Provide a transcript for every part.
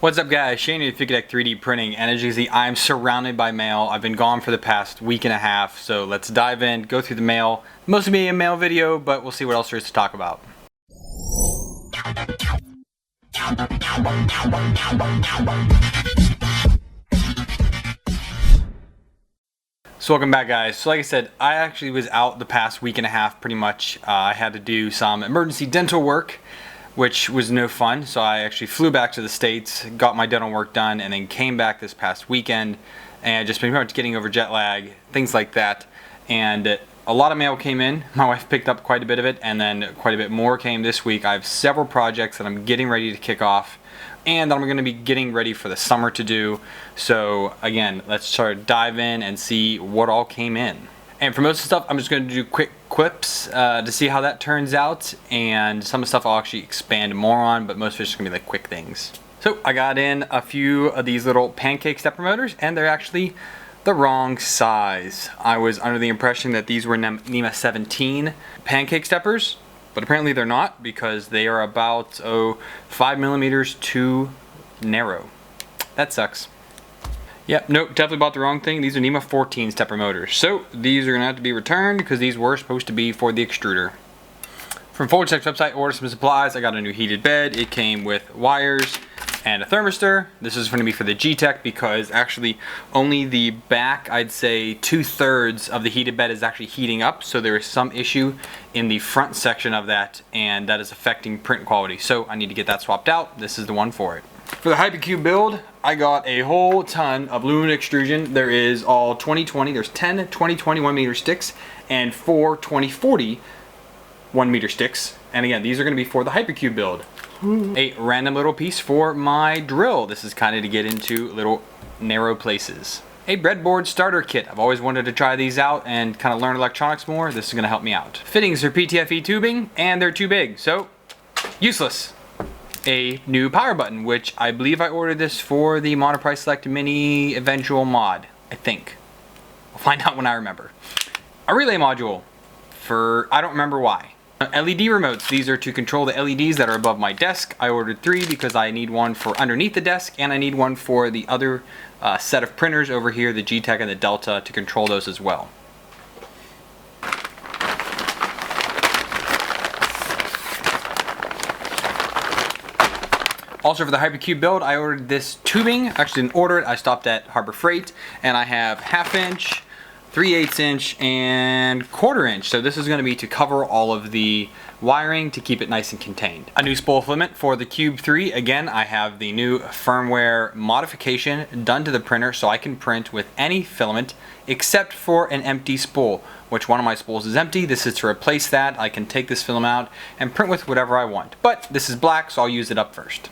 What's up guys, Shane with Fugatech 3D Printing, and as you can see I'm surrounded by mail. I've been gone for the past week and a half, so let's dive in, go through the mail. Mostly be a mail video, but we'll see what else there is to talk about. So welcome back guys. So like I said, I actually was out the past week and a half pretty much. I had to do some emergency dental work, which was no fun. So I actually flew back to the States, got my dental work done, and then came back this past weekend and just been pretty much getting over jet lag, things like that. And a lot of mail came in. My wife picked up quite a bit of it, and then quite a bit more came this week. I have several projects that I'm getting ready to kick off and that I'm going to be getting ready for the summer to do. So again, let's sort of dive in and see what all came in. And for most of the stuff, I'm just going to do quick quips to see how that turns out, and some of the stuff I'll actually expand more on, but most of it's just going to be like quick things. So I got in a few of these little pancake stepper motors, and they're actually the wrong size. I was under the impression that these were NEMA 17 pancake steppers, but apparently they're not, because they are about 5 millimeters too narrow. That sucks. Yep, nope, definitely bought the wrong thing. These are NEMA 14 stepper motors. So these are gonna have to be returned because these were supposed to be for the extruder. From Fugatech's website, ordered some supplies. I got a new heated bed. It came with wires and a thermistor. This is gonna be for the Geeetech because actually only the back, I'd say 2/3 of the heated bed is actually heating up. So there is some issue in the front section of that, and that is affecting print quality. So I need to get that swapped out. This is the one for it. For the HyperCube build, I got a whole ton of aluminum extrusion. There is all 20/20. There's 10 20/20 1 meter sticks and 4 20/40 1 meter sticks. And again, these are going to be for the HyperCube build. A random little piece for my drill. This is kind of to get into little narrow places. A breadboard starter kit. I've always wanted to try these out and kind of learn electronics more. This is going to help me out. Fittings are PTFE tubing, and they're too big, so useless. A new power button, which I believe I ordered this for the Monoprice Select Mini eventual mod, I think. I'll find out when I remember. A relay module for, I don't remember why. LED remotes. These are to control the LEDs that are above my desk. I ordered 3 because I need one for underneath the desk, and I need one for the other set of printers over here, the Geeetech and the Delta, to control those as well. Also for the HyperCube build, I ordered this tubing. Actually didn't order it, I stopped at Harbor Freight, and I have 1/2 inch, 3/8 inch, and 1/4 inch. So this is going to be to cover all of the wiring to keep it nice and contained. A new spool filament for the Cube 3. Again, I have the new firmware modification done to the printer so I can print with any filament except for an empty spool, which one of my spools is empty. This is to replace that. I can take this film out and print with whatever I want. But this is black, so I'll use it up first.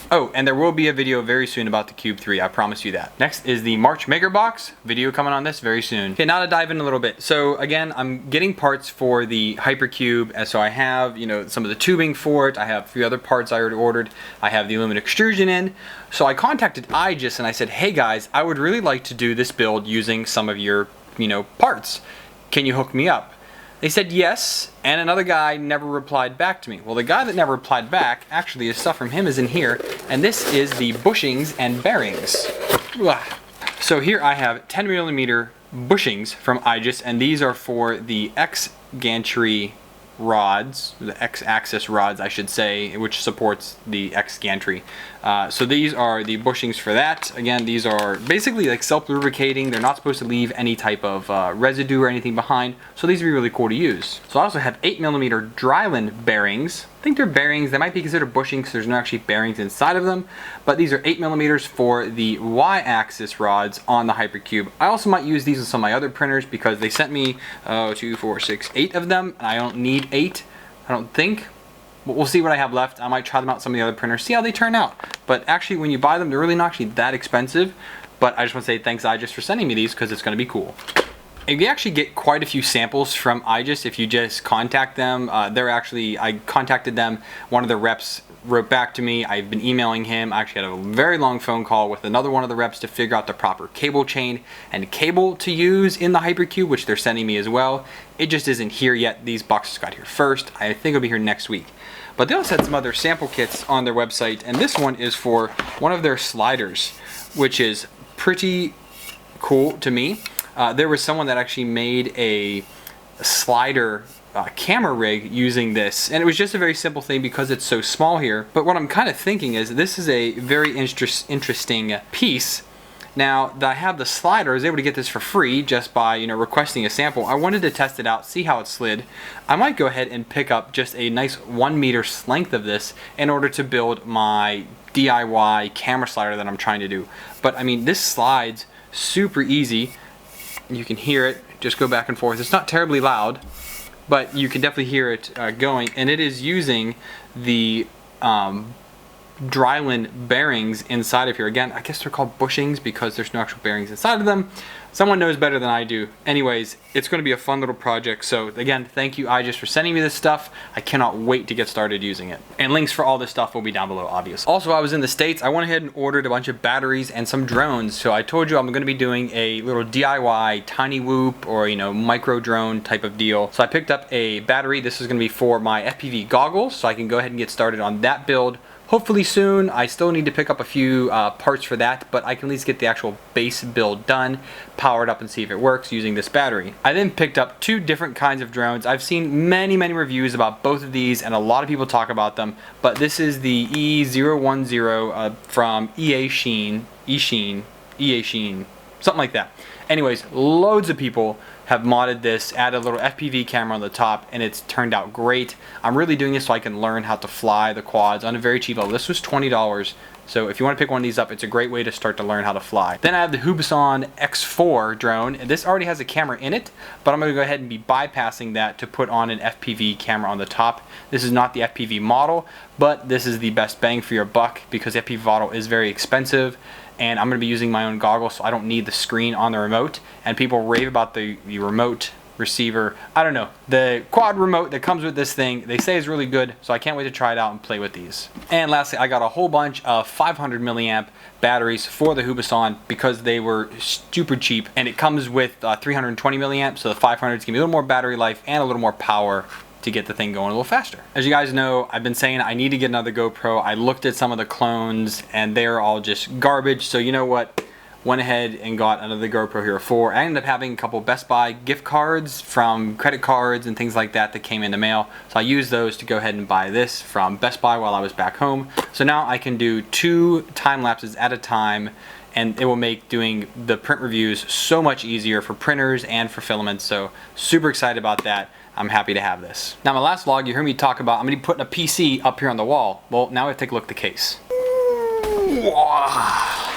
Oh, and there will be a video very soon about the Cube 3, I promise you that. Next is the March Maker Box. Video coming on this very soon. Okay, now to dive in a little bit. So again, I'm getting parts for the HyperCube, and so I have, some of the tubing for it. I have a few other parts I already ordered. I have the aluminum extrusion in. So I contacted Igus and I said, hey guys, I would really like to do this build using some of your, parts. Can you hook me up? They said yes, and another guy never replied back to me. Well, the guy that never replied back, actually, the stuff from him is in here, and this is the bushings and bearings. So here I have 10 millimeter bushings from Igus, and these are for the X gantry rods, the X-axis rods I should say, which supports the X gantry. So these are the bushings for that. Again, these are basically like self-lubricating. They're not supposed to leave any type of residue or anything behind, so these would be really cool to use. So I also have 8 millimeter Dryland bearings. I think they're bearings. They might be considered bushings because there's no actually bearings inside of them, but these are 8 millimeters for the Y-axis rods on the HyperCube. I also might use these with some of my other printers because they sent me 2, 4, 6, 8 of them, and I don't need 8, I don't think. But we'll see what I have left. I might try them out some of the other printers, see how they turn out. But actually, when you buy them, they're really not actually that expensive. But I just want to say thanks Igus for sending me these because it's going to be cool. And you actually get quite a few samples from Igus if you just contact them. I contacted them. One of the reps wrote back to me. I've been emailing him. I actually had a very long phone call with another one of the reps to figure out the proper cable chain and cable to use in the HyperCube, which they're sending me as well. It just isn't here yet. These boxes got here first. I think it'll be here next week. But they also had some other sample kits on their website, and this one is for one of their sliders, which is pretty cool to me. There was someone that actually made a slider camera rig using this, and it was just a very simple thing because it's so small here. But what I'm kind of thinking is this is a very interesting piece. Now that I have the slider, I was able to get this for free just by requesting a sample. I wanted to test it out, see how it slid. I might go ahead and pick up just a nice 1 meter length of this in order to build my DIY camera slider that I'm trying to do. But I mean, this slides super easy. You can hear it just go back and forth. It's not terribly loud, but you can definitely hear it going, and it is using the Dryland bearings inside of here. Again, I guess they're called bushings because there's no actual bearings inside of them. Someone knows better than I do. Anyways, it's going to be a fun little project. So again, thank you Igus for sending me this stuff. I cannot wait to get started using it. And links for all this stuff will be down below, obviously. Also, I was in the States. I went ahead and ordered a bunch of batteries and some drones. So I told you I'm going to be doing a little DIY tiny whoop or micro drone type of deal. So I picked up a battery. This is going to be for my FPV goggles, so I can go ahead and get started on that build. Hopefully soon. I still need to pick up a few parts for that, but I can at least get the actual base build done, power it up, and see if it works using this battery. I then picked up 2 different kinds of drones. I've seen many reviews about both of these, and a lot of people talk about them, but this is the E010 from EA Sheen, something like that. Anyways, loads of people have modded this, added a little FPV camera on the top, and it's turned out great. I'm really doing this so I can learn how to fly the quads on a very cheap level. This was $20, so if you want to pick one of these up, it's a great way to start to learn how to fly. Then I have the Hubasan X4 drone, and this already has a camera in it, but I'm going to go ahead and be bypassing that to put on an FPV camera on the top. This is not the FPV model, but this is the best bang for your buck because the FPV model is very expensive, and I'm going to be using my own goggles, so I don't need the screen on the remote. And people rave about the remote receiver. I don't know, the quad remote that comes with this thing, they say is really good, so I can't wait to try it out and play with these. And lastly, I got a whole bunch of 500 milliamp batteries for the Hubasan because they were super cheap, and it comes with 320 milliamp, so the 500 is gonna be a little more battery life and a little more power to get the thing going a little faster. As you guys know, I've been saying I need to get another GoPro. I looked at some of the clones and they're all just garbage, so you know what? Went ahead and got another GoPro Hero 4. I ended up having a couple Best Buy gift cards from credit cards and things like that that came in the mail, so I used those to go ahead and buy this from Best Buy while I was back home. So now I can do 2 time lapses at a time, and it will make doing the print reviews so much easier for printers and for filaments. So super excited about that. I'm happy to have this. Now, my last vlog, you heard me talk about I'm gonna be putting a PC up here on the wall. Well, now we have to take a look at the case.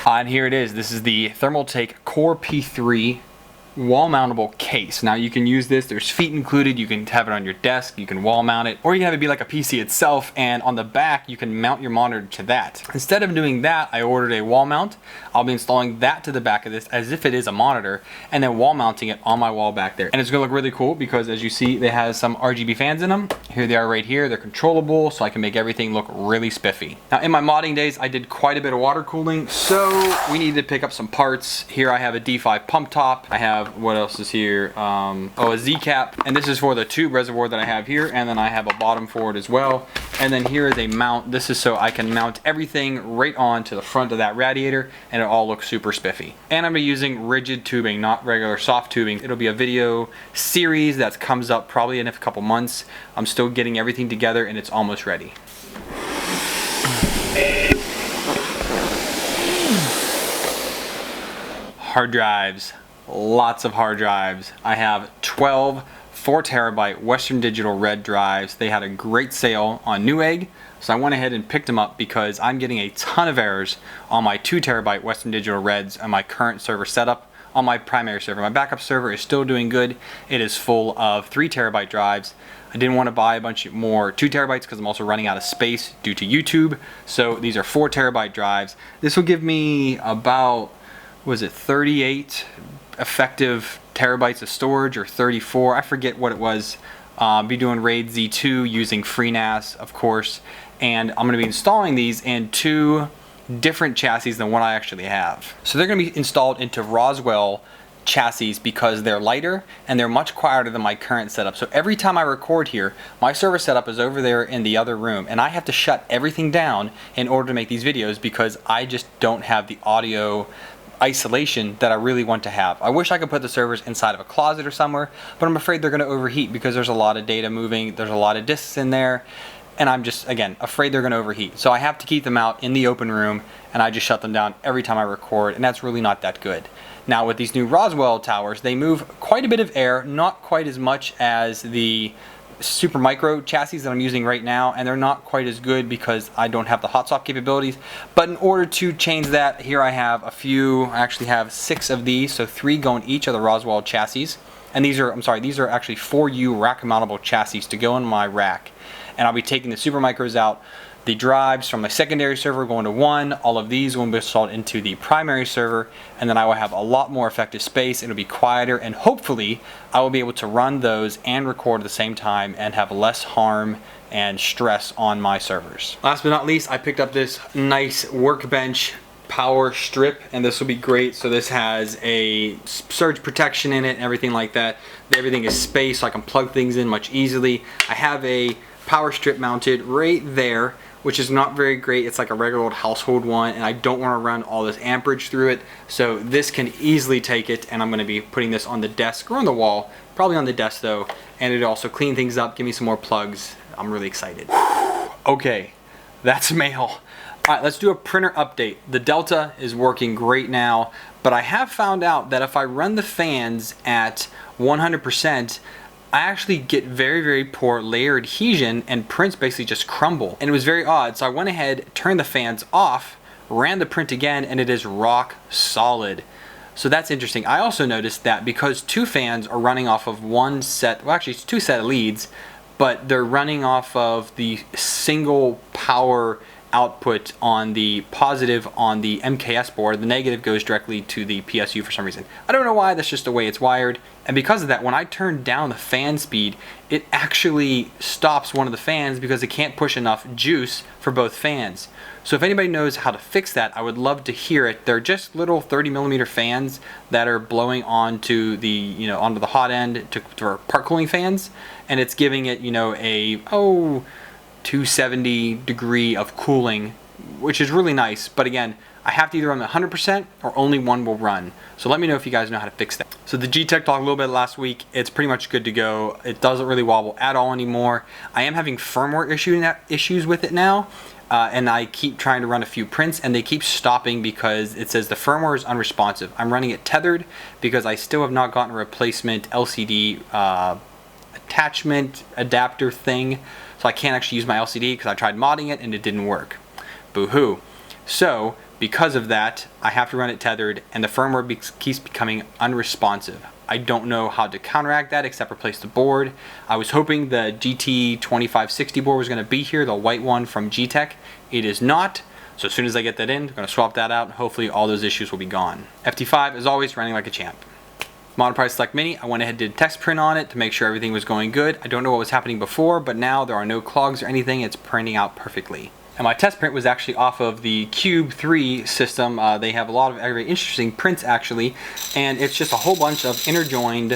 And here it is. This is the Thermaltake Core P3 wall mountable case. Now you can use this, there's feet included, you can have it on your desk, you can wall mount it, or you can have it be like a PC itself, and on the back you can mount your monitor to that. Instead of doing that, I ordered a wall mount. I'll be installing that to the back of this as if it is a monitor, and then wall mounting it on my wall back there. And it's gonna look really cool because, as you see, they have some RGB fans in them. Here they are right here. They're controllable, so I can make everything look really spiffy. Now, in my modding days, I did quite a bit of water cooling, so we needed to pick up some parts. Here I have a D5 pump top. I have, what else is here? A Z cap, and this is for the tube reservoir that I have here, and then I have a bottom for it as well. And then here is a mount. This is so I can mount everything right on to the front of that radiator, and it all looks super spiffy. And I'm using rigid tubing, not regular soft tubing. It'll be a video series that comes up probably in a couple months. I'm still getting everything together, and it's almost ready. Hard drives. Lots of hard drives. I have 12 4TB Western Digital red drives. They had a great sale on Newegg, so I went ahead and picked them up because I'm getting a ton of errors on my 2TB Western Digital reds on my current server setup. On my primary server, my backup server is still doing good. It is full of 3TB drives. I didn't want to buy a bunch more 2TB because I'm also running out of space due to YouTube. So these are 4TB drives. This will give me about, was it 38 effective terabytes of storage, or 34, I forget what it was. Be doing RAID Z2 using FreeNAS, of course, and I'm going to be installing these in 2 different chassis than what I actually have. So they're going to be installed into Roswell chassis because they're lighter and they're much quieter than my current setup. So every time I record here, my server setup is over there in the other room and I have to shut everything down in order to make these videos because I just don't have the audio isolation that I really want to have. I wish I could put the servers inside of a closet or somewhere, but I'm afraid they're going to overheat because there's a lot of data moving, there's a lot of disks in there, and I'm just, again, afraid they're going to overheat. So I have to keep them out in the open room, and I just shut them down every time I record, and that's really not that good. Now with these new Roswell towers, they move quite a bit of air, not quite as much as the super micro chassis that I'm using right now, and they're not quite as good because I don't have the hot swap capabilities. But in order to change that, here I have a few, I actually have 6 of these, so 3 go in each of the Roswell chassis. And these are, these are actually 4U rack mountable chassis to go in my rack. And I'll be taking the super micros out, the drives from my secondary server going to one, all of these will be installed into the primary server, and then I will have a lot more effective space, it'll be quieter, and hopefully I will be able to run those and record at the same time and have less harm and stress on my servers. Last but not least, I picked up this nice Workbench Powerstrip, and this will be great. So this has a surge protection in it and everything like that. Everything is spaced so I can plug things in much easily. I have a power strip mounted right there, which is not very great. It's like a regular old household one, and I don't want to run all this amperage through it. So this can easily take it, and I'm going to be putting this on the desk or on the wall, probably on the desk though, and it'll also clean things up, give me some more plugs. I'm really excited. Okay, that's mail. All right, let's do a printer update. The Delta is working great now, but I have found out that if I run the fans at 100%, I actually get very, very poor layer adhesion and prints basically just crumble. And it was very odd. So I went ahead, turned the fans off, ran the print again, and it is rock solid. So that's interesting. I also noticed that because 2 fans are running off of one set, well actually it's 2 set of leads, but they're running off of the single power output on the positive on the MKS board, the negative goes directly to the PSU for some reason. I don't know why, that's just the way it's wired. And because of that, when I turn down the fan speed, it actually stops one of the fans because it can't push enough juice for both fans. So if anybody knows how to fix that, I would love to hear it. They're just little 30mm fans that are blowing onto the, onto the hot end for part cooling fans, and it's giving it, a 270 degree of cooling, which is really nice. But again, I have to either run 100% or only one will run. So let me know if you guys know how to fix that. So the Geeetech talked a little bit last week. It's pretty much good to go. It doesn't really wobble at all anymore. I am having firmware issues with it now. And I keep trying to run a few prints and they keep stopping because it says the firmware is unresponsive. I'm running it tethered because I still have not gotten a replacement LCD attachment adapter thing. So I can't actually use my LCD because I tried modding it and it didn't work. Boo-hoo. So because of that, I have to run it tethered and the firmware keeps becoming unresponsive. I don't know how to counteract that except replace the board. I was hoping the GT2560 board was going to be here, the white one from Geeetech. It is not. So as soon as I get that in, I'm going to swap that out and hopefully all those issues will be gone. FT5 is always running like a champ. Monoprice Select Mini, I went ahead and did a test print on it to make sure everything was going good. I don't know what was happening before, but now there are no clogs or anything. It's printing out perfectly. And my test print was actually off of the Cube 3 system. They have a lot of very interesting prints actually, and it's just a whole bunch of interjoined,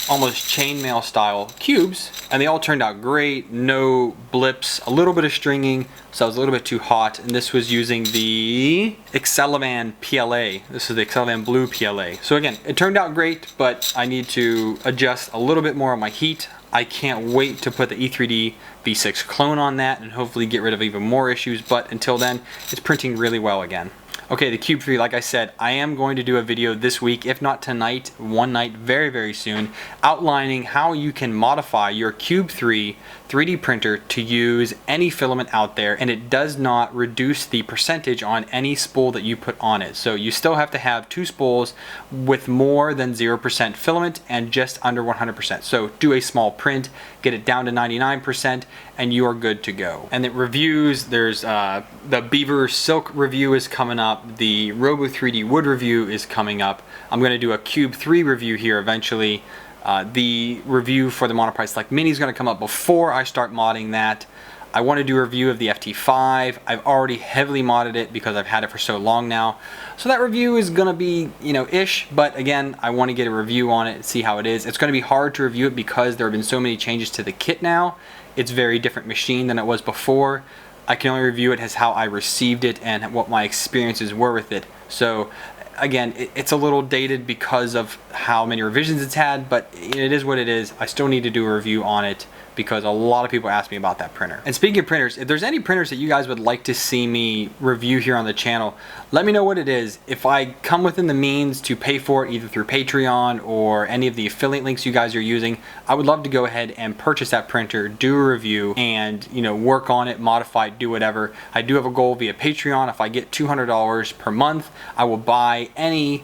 almost chainmail style cubes, and they all turned out great, no blips, a little bit of stringing, so it was a little bit too hot, and this was using the Extrusion PLA. This is the Extrusion Blue PLA. So again, it turned out great, but I need to adjust a little bit more on my heat. I can't wait to put the E3D V6 clone on that and hopefully get rid of even more issues, but until then, it's printing really well again. Okay, the Cube 3, like I said, I am going to do a video this week, if not tonight, one night very, very soon, outlining how you can modify your Cube 3 3D printer to use any filament out there, and it does not reduce the percentage on any spool that you put on it. So you still have to have 2 spools with more than 0% filament and just under 100%. So do a small print, get it down to 99%, and you are good to go. And the reviews, there's the Beaver Silk review is coming up, the Robo 3D Wood review is coming up. I'm going to do a Cube 3 review here eventually. The review for the Monoprice Select Mini is going to come up before I start modding that. I want to do a review of the FT5. I've already heavily modded it because I've had it for so long now. So that review is going to be, you know, ish, but again, I want to get a review on it and see how it is. It's going to be hard to review it because there have been so many changes to the kit now. It's a very different machine than it was before. I can only review it as how I received it and what my experiences were with it. So again, it's a little dated because of how many revisions it's had, but it is what it is. I still need to do a review on it because a lot of people ask me about that printer. And speaking of printers, if there's any printers that you guys would like to see me review here on the channel, let me know what it is. If I come within the means to pay for it, either through Patreon or any of the affiliate links you guys are using, I would love to go ahead and purchase that printer, do a review, and, you know, work on it, modify it, do whatever. I do have a goal via Patreon. If I get $200 per month, I will buy any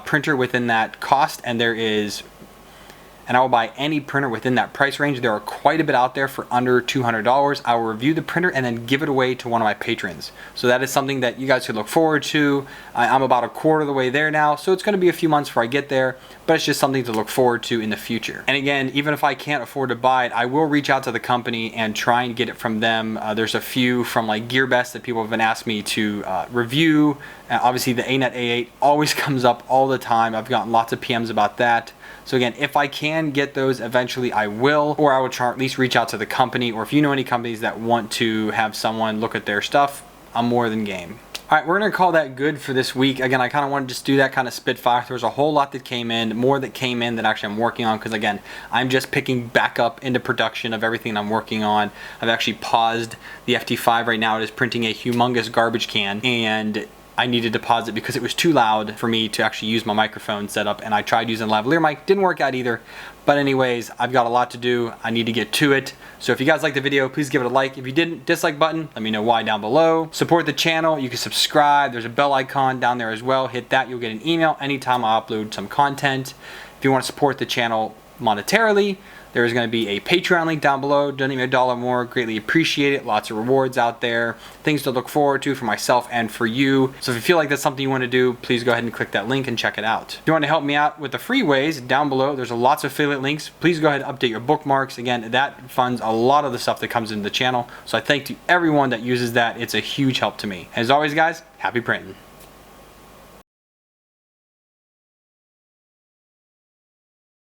printer within that cost, and I will buy any printer within that price range. There are quite a bit out there for under $200. I will review the printer and then give it away to one of my patrons. So that is something that you guys could look forward to. I'm about a quarter of the way there now, so it's going to be a few months before I get there, but it's just something to look forward to in the future. And again, even if I can't afford to buy it, I will reach out to the company and try and get it from them. There's a few from like GearBest that people have been asking me to review. Obviously the ANET A8 always comes up all the time. I've gotten lots of PMs about that. So again, if I can get those eventually, I will, or I will try at least reach out to the company, or if you know any companies that want to have someone look at their stuff, I'm more than game. All right, we're gonna call that good for this week. Again, I kind of want to just do that kind of spitfire. There was a whole lot that came in, more that came in that actually I'm working on, because again, I'm just picking back up into production of everything I'm working on. I've actually paused the FT5 right now. It is printing a humongous garbage can, and I needed to pause it because it was too loud for me to actually use my microphone setup, and I tried using a lavalier mic, didn't work out either. But anyways, I've got a lot to do. I need to get to it. So if you guys liked the video, please give it a like. If you didn't, dislike button, let me know why down below. Support the channel, you can subscribe. There's a bell icon down there as well. Hit that, you'll get an email anytime I upload some content. If you want to support the channel monetarily, there is going to be a Patreon link down below. Donate me $1 more, greatly appreciate it. Lots of rewards out there, things to look forward to for myself and for you. So if you feel like that's something you want to do, please go ahead and click that link and check it out. If you want to help me out with the free ways, down below there's lots of affiliate links. Please go ahead and update your bookmarks. Again, that funds a lot of the stuff that comes into the channel. So I thank to everyone that uses that. It's a huge help to me. As always, guys, happy printing.